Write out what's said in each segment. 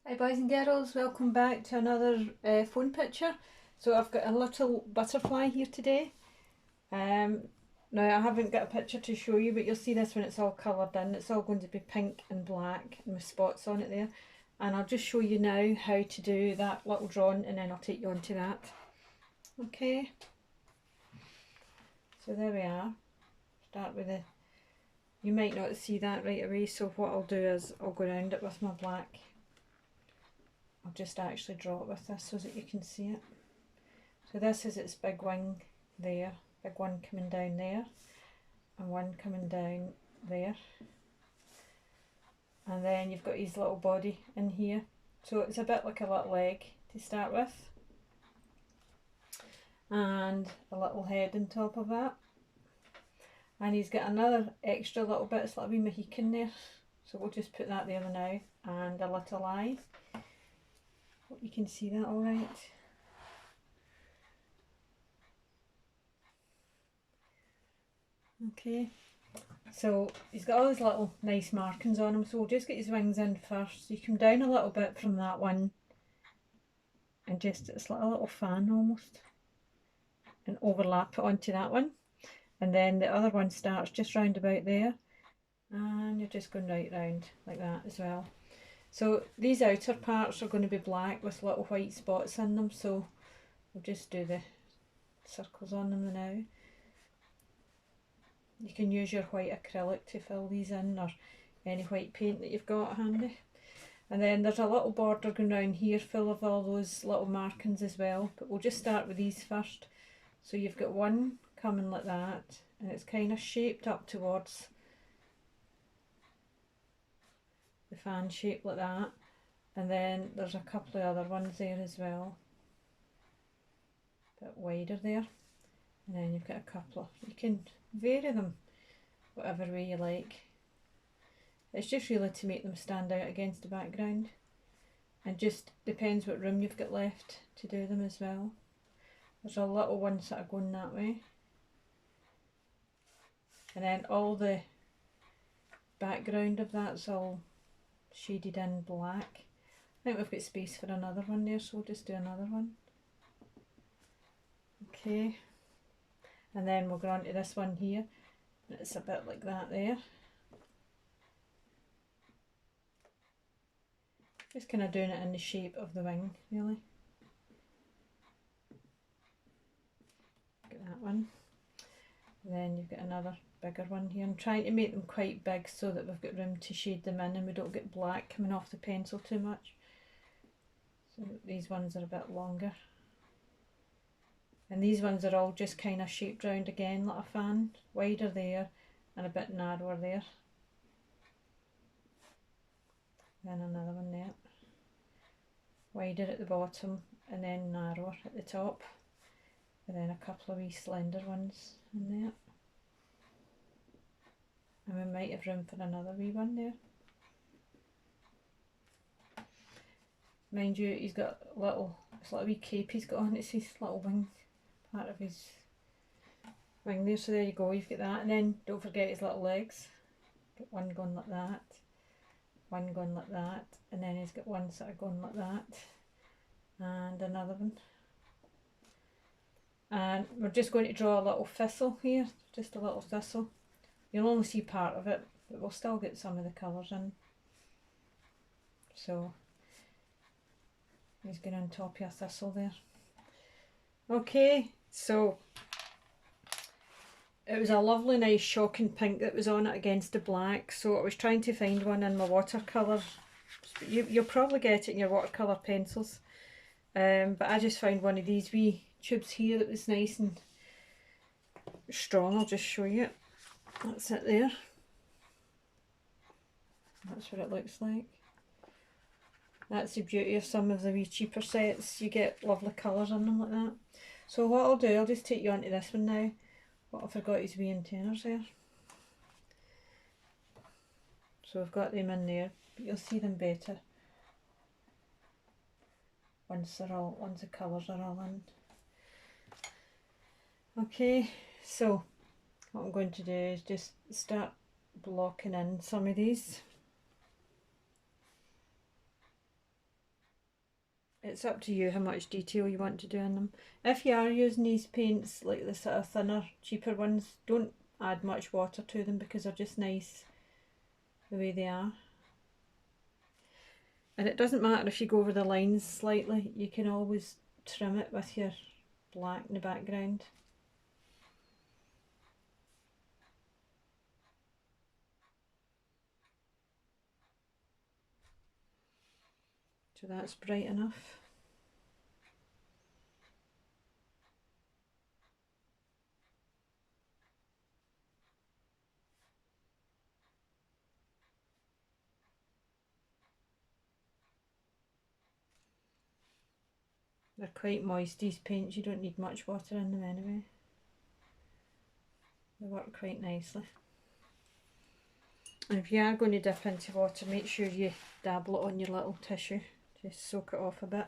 Hi boys and girls, welcome back to another phone picture. So I've got a little butterfly here today. Now I haven't got a picture to show you, but you'll see this when it's all coloured in. It's all going to be pink and black and with spots on it there. And I'll just show you now how to do that little drawing, and then I'll take you on to that. Okay, so there we are. Start with the, you might not see that right away, so what I'll do is I'll go around it with my black. I'll just actually draw it with this so that you can see it. So this is its big wing there, big one coming down there, and one coming down there. And then you've got his little body in here. So it's a bit like a little egg to start with. And a little head on top of that. And he's got another extra little bit, it's like a wee Mohican there. So we'll just put that there now, and a little eye. Hope you can see that all right. Okay, so he's got all his little nice markings on him, so we'll just get his wings in first. So you come down a little bit from that one, and just, it's like a little fan almost, and overlap it onto that one. And then the other one starts just round about there, and you're just going right round like that as well. So these outer parts are going to be black with little white spots in them, so we'll just do the circles on them now. You can use your white acrylic to fill these in, or any white paint that you've got handy. And then there's a little border going down here full of all those little markings as well, but we'll just start with these first. So you've got one coming like that, and it's kind of shaped up towards the fan shape like that, and then there's a couple of other ones there as well, a bit wider there, and then you've got a couple of, you can vary them whatever way you like. It's just really to make them stand out against the background, and just depends what room you've got left to do them as well. There's a little ones that are going that way, and then all the background of that's all shaded in black. I think we've got space for another one there, so we'll just do another one. Okay, and then we'll go on to this one here, and it's a bit like that there. Just kind of doing it in the shape of the wing, really. Get that one. And then you've got another bigger one here. I'm trying to make them quite big so that we've got room to shade them in and we don't get black coming off the pencil too much. So these ones are a bit longer. And these ones are all just kind of shaped round again like a fan. Wider there and a bit narrower there. Then another one there. Wider at the bottom and then narrower at the top. And then a couple of wee slender ones in there. And we might have room for another wee one there. Mind you, he's got a little, it's like a wee cape he's got on, it's his little wing, part of his wing there, so there you go, you've got that. And then don't forget his little legs. Got one going like that, one going like that, and then he's got one sort of going like that, and another one. And we're just going to draw a little thistle here, just a little thistle. You'll only see part of it, but we'll still get some of the colours in. So he's going on top of a thistle there. Okay, so it was a lovely nice shocking pink that was on it against the black, so I was trying to find one in my watercolour. You'll probably get it in your watercolour pencils, but I just found one of these wee tubes here that was nice and strong. I'll just show you. That's it there. That's what it looks like. That's the beauty of some of the wee cheaper sets. You get lovely colours in them like that. So what I'll do, I'll just take you onto this one now. What I forgot is wee antennas there. So I've got them in there, but you'll see them better once the colours are all in. Okay, so what I'm going to do is just start blocking in some of these. It's up to you how much detail you want to do in them. If you are using these paints, like the sort of thinner, cheaper ones, don't add much water to them because they're just nice the way they are. And it doesn't matter if you go over the lines slightly, you can always trim it with your black in the background. So that's bright enough. They're quite moist, these paints, you don't need much water in them anyway. They work quite nicely. And if you are going to dip into water, make sure you dabble it on your little tissue, just soak it off a bit.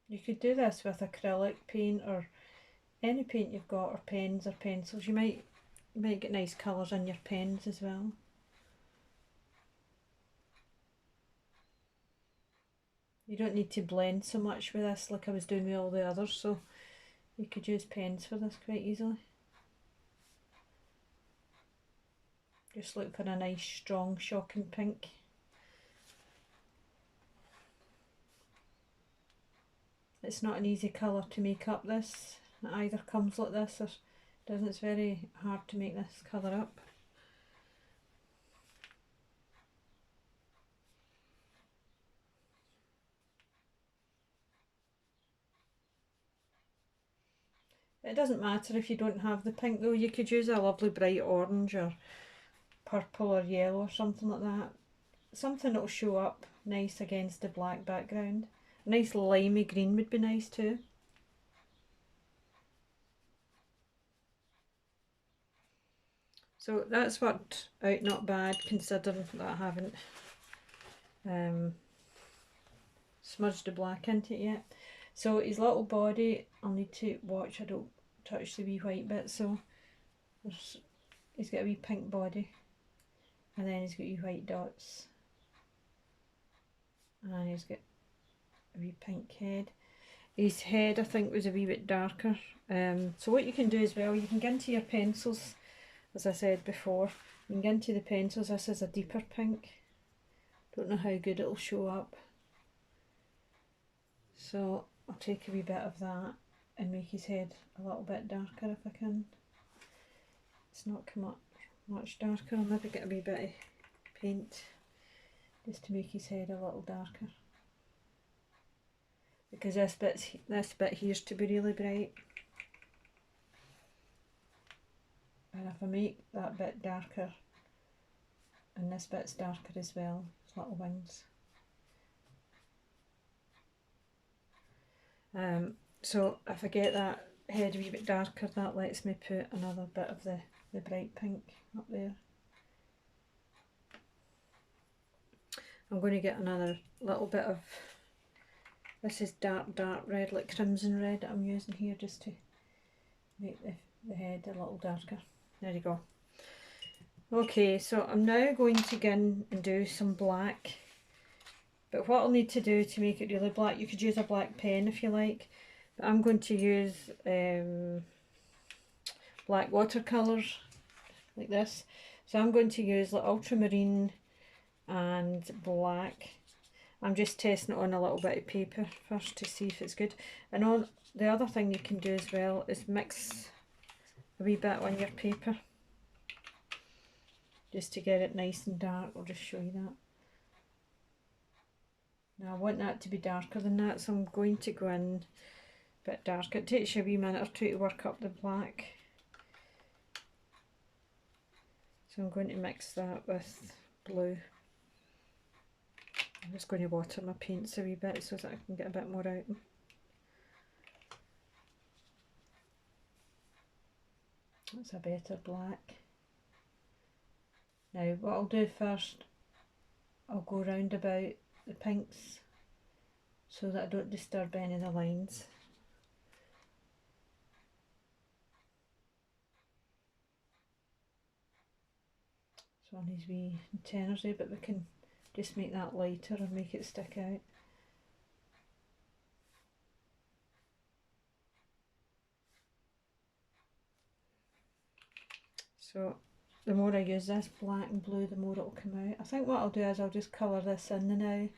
You could do this with acrylic paint or any paint you've got, or pens or pencils. You might get nice colours in your pens as well. You don't need to blend so much with this like I was doing with all the others, so you could use pens for this quite easily. Just look for a nice strong shocking pink. It's not an easy colour to make up this. It either comes like this or doesn't. It's very hard to make this colour up. It doesn't matter if you don't have the pink though, you could use a lovely bright orange or purple or yellow or something like that. Something that'll show up nice against the black background. A nice limey green would be nice too. So that's worked out not bad considering that I haven't smudged the black into it yet. So his little body, I'll need to watch I don't touch the wee white bit. So he's got a wee pink body and then he's got wee white dots and he's got a wee pink head. His head I think was a wee bit darker. So what you can do as well, you can get into your pencils, as I said before, you can get into the pencils. This is a deeper pink. Don't know how good it'll show up. So I'll take a wee bit of that and make his head a little bit darker if I can. It's not come up much darker. I'll maybe get a wee bit of paint just to make his head a little darker. Because this bit here's to be really bright. And if I make that bit darker and this bit's darker as well, his little wings. So if I get that head a wee bit darker, that lets me put another bit of the bright pink up there. I'm going to get another little bit of, this is dark red, like crimson red that I'm using here just to make the head a little darker. There you go. Okay, so I'm now going to go in and do some black. But what I'll need to do to make it really black, you could use a black pen if you like. But I'm going to use black watercolours like this. So I'm going to use like ultramarine and black. I'm just testing it on a little bit of paper first to see if it's good. And on the other thing you can do as well is mix a wee bit on your paper just to get it nice and dark. I'll just show you that. Now I want that to be darker than that, so I'm going to go in a bit darker. It takes you a wee minute or two to work up the black. So I'm going to mix that with blue. I'm just going to water my paints a wee bit so that I can get a bit more out. That's a better black. Now what I'll do first, I'll go round about the pinks so that I don't disturb any of the lines. It's on his wee antennas there, but we can just make that lighter and make it stick out. So the more I use this black and blue, the more it'll come out. I think what I'll do is I'll just colour this in now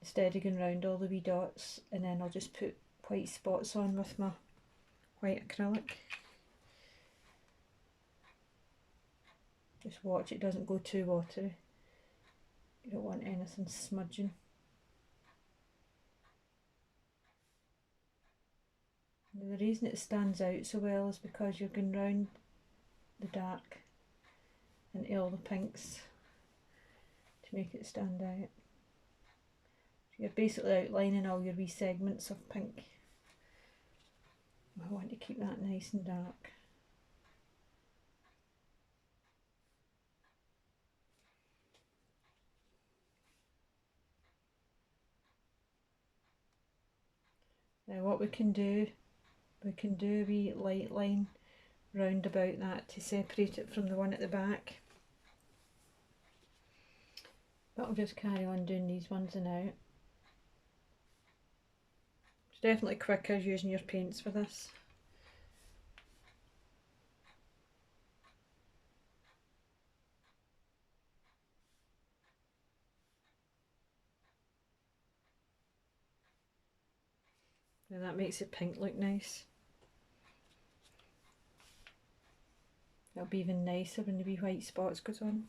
instead of going round all the wee dots, and then I'll just put white spots on with my white acrylic. Just watch it doesn't go too watery. You don't want anything smudging. And the reason it stands out so well is because you're going round the dark into all the pinks to make it stand out. So you're basically outlining all your wee segments of pink. I want to keep that nice and dark. Now what we can do a wee light line round about that to separate it from the one at the back. But I'll just carry on doing these ones and out. It's definitely quicker using your paints for this. Now that makes the pink look nice. It'll be even nicer when the wee white spots goes on.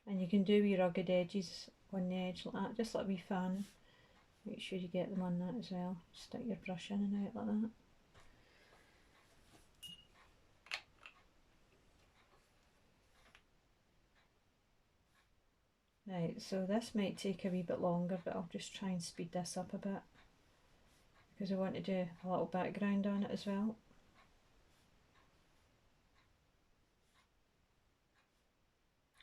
And you can do wee rugged edges on the edge like that, just like a wee fan. Make sure you get them on that as well. Stick your brush in and out like that. Right, so this might take a wee bit longer, but I'll just try and speed this up a bit because I want to do a little background on it as well.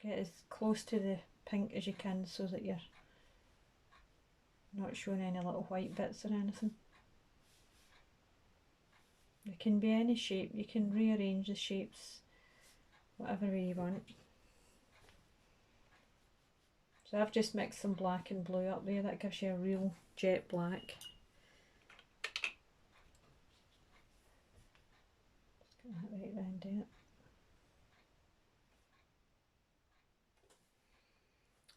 Get as close to the pink as you can so that you're not showing any little white bits or anything. It can be any shape, you can rearrange the shapes whatever way you want. So I've just mixed some black and blue up there, that gives you a real jet black. Just get that right round it.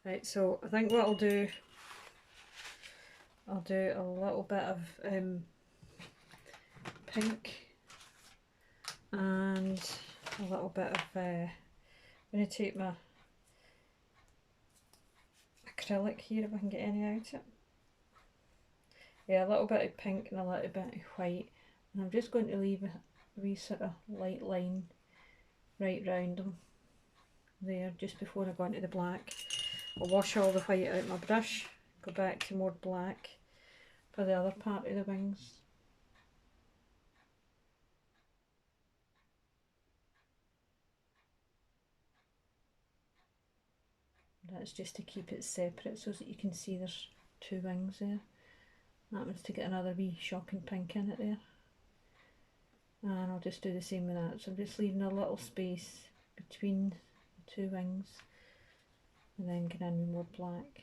Right, so I think what I'll do a little bit of pink and a little bit of, I'm going to take my acrylic here if I can get any out of it. Yeah, a little bit of pink and a little bit of white, and I'm just going to leave a wee sort of light line right round them there just before I go into the black. I'll wash all the white out my brush, go back to more black for the other part of the wings. That's just to keep it separate so that you can see there's two wings there. That one's to get another wee shocking pink in it there. And I'll just do the same with that. So I'm just leaving a little space between the two wings and then get in with more black.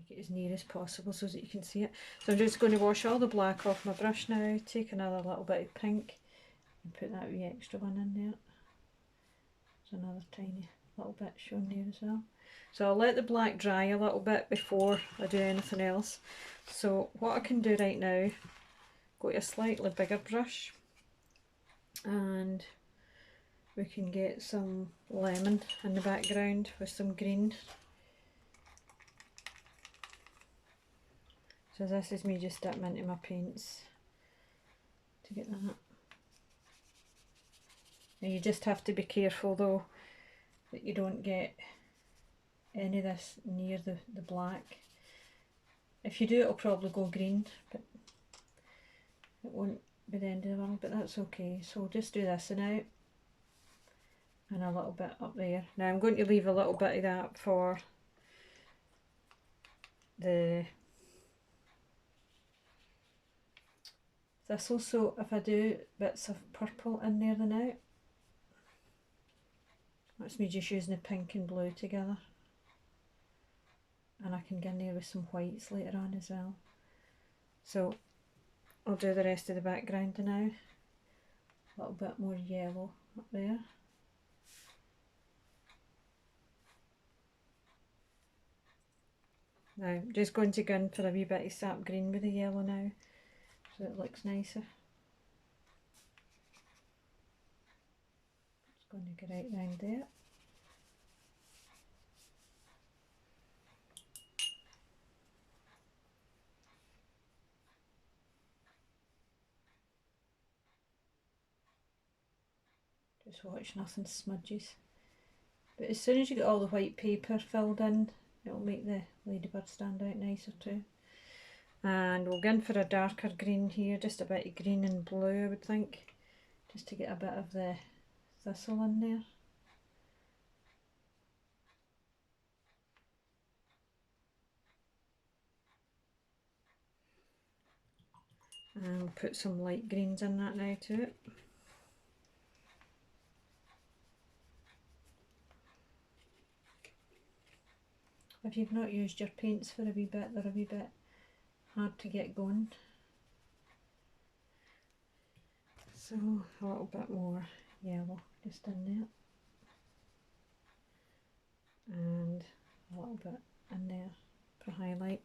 Make it as near as possible so that you can see it. So I'm just going to wash all the black off my brush now, take another little bit of pink and put that wee extra one in there. There's another tiny little bit shown there as well. So I'll let the black dry a little bit before I do anything else. So what I can do right now, go to a slightly bigger brush and we can get some lemon in the background with some green. So this is me just dipping into my paints to get that. Now you just have to be careful though that you don't get any of this near the black. If you do, it'll probably go green, but it won't be the end of the world, but that's okay. So we'll just do this and out and a little bit up there. Now I'm going to leave a little bit of that for the thistle, so if I do bits of purple in there the now, that's me just using the pink and blue together, and I can get in there with some whites later on as well. So I'll do the rest of the background now. A little bit more yellow up there. Now I'm just going to go in for a wee bit of sap green with the yellow now, so it looks nicer. Just going to go right round there. Just watch nothing smudges. But as soon as you get all the white paper filled in, it'll make the ladybird stand out nicer too. And we'll go in for a darker green here, just a bit of green and blue I would think, just to get a bit of the thistle in there. And we'll put some light greens in that now too. If you've not used your paints for a wee bit, they're a wee bit hard to get going. So a little bit more yellow just in there. And a little bit in there for highlight.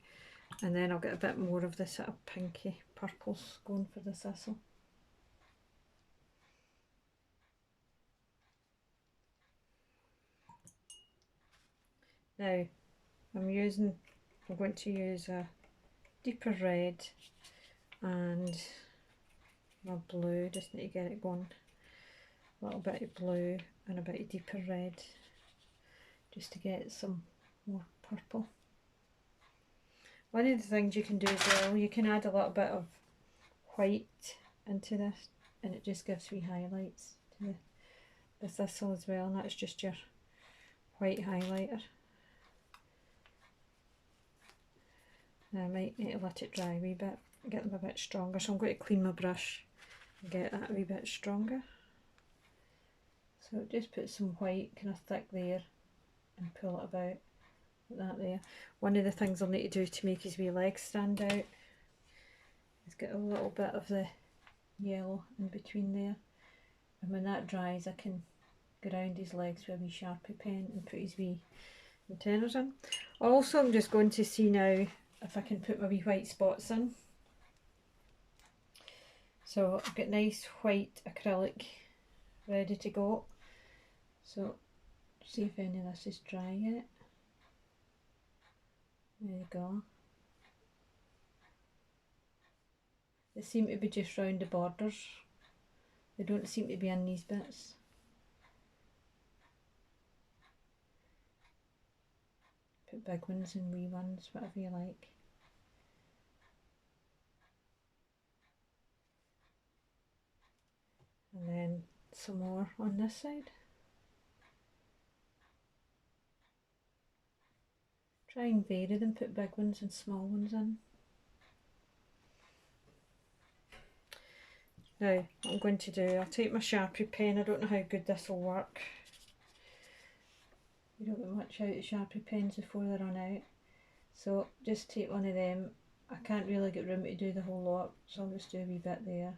And then I'll get a bit more of this sort of pinky purples going for the thistle. Now I'm going to use a deeper red and my blue, just need to get it going. A little bit of blue and a bit of deeper red, just to get some more purple. One of the things you can do as well, you can add a little bit of white into this, and it just gives wee highlights to the thistle as well, and that's just your white highlighter. Now I might need to let it dry a wee bit, get them a bit stronger, so I'm going to clean my brush and get that a wee bit stronger. So just put some white kind of thick there and pull it about like that there. One of the things I'll need to do to make his wee legs stand out is get a little bit of the yellow in between there, and when that dries I can go around his legs with a wee Sharpie pen and put his wee antennas in. Also I'm just going to see now if I can put my wee white spots in. So I've got nice white acrylic ready to go. So see if any of this is dry yet. There you go. They seem to be just round the borders. They don't seem to be in these bits. Put big ones and wee ones, whatever you like. And then some more on this side. Try and vary them, put big ones and small ones in. Now what I'm going to do, I'll take my Sharpie pen. I don't know how good this will work. You don't get much out of Sharpie pens before they run out. So just take one of them. I can't really get room to do the whole lot, so I'll just do a wee bit there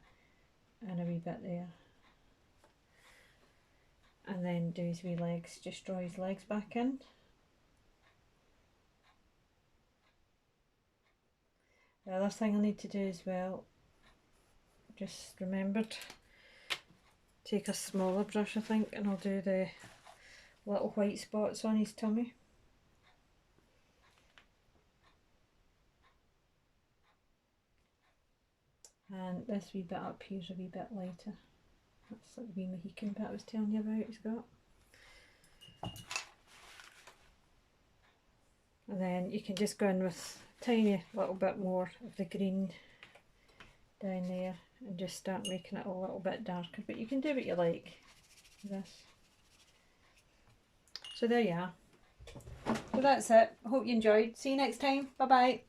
and a wee bit there. And then do his wee legs, just draw his legs back in. The other thing I need to do as well, just remembered, take a smaller brush I think, and I'll do the little white spots on his tummy. And this wee bit up here is a wee bit lighter. That's like the wee Mohican bit I was telling you about he's got. And then you can just go in with a tiny little bit more of the green down there and just start making it a little bit darker. But you can do what you like with this. So there you are. So that's it. Hope you enjoyed. See you next time. Bye bye.